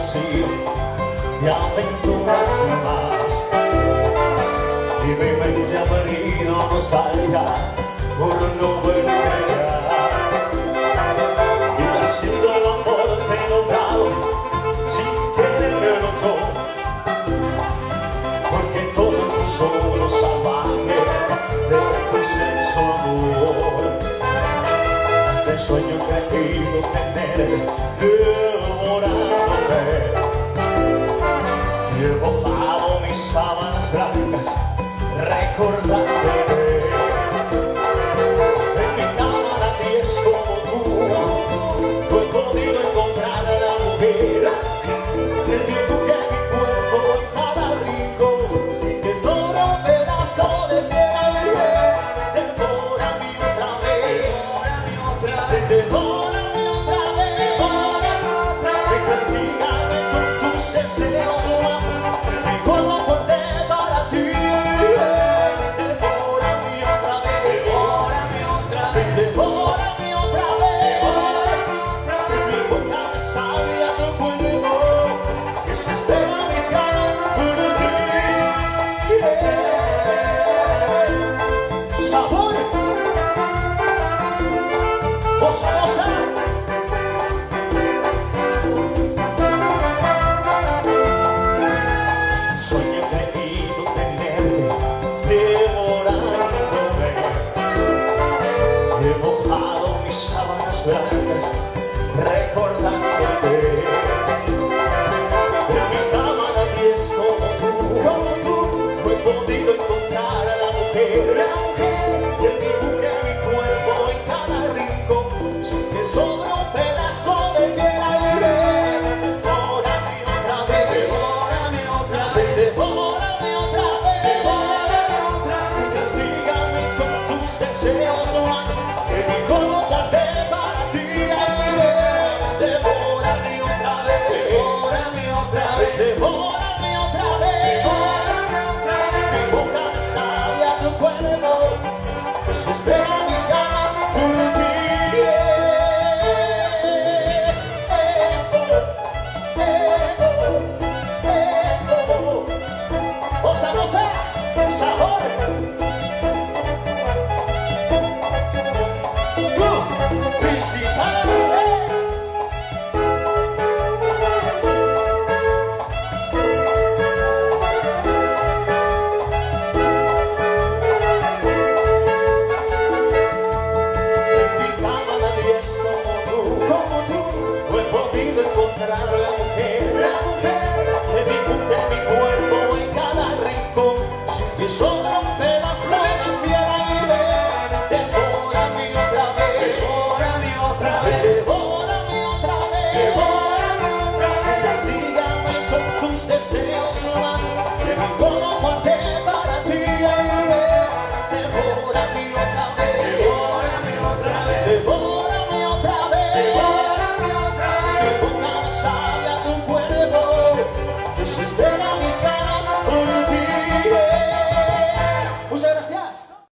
vacío y aventuras más. Y mi mente ha perdido nostalgia por no volver. Y haciendo el amor te he logrado sin quererlo todo, porque todo es un solo salvaje de tu inmenso amor. Hasta el sueño que he querido tener devorándome. Y he botado mis sábanas blancas recordándote. En mi cama nadie es como tú. No he podido encontrar a la mujer que dibuje mi cuerpo en cada rincón, sin que sobra un pedazo de piel. Devórame otra vez, devórame otra vez, y castígame con tus deseos más. Mi cuerpo fuerte para ti. Devórame otra vez, devórame otra vez, que mi boca me salga tu cuerpo, que se esté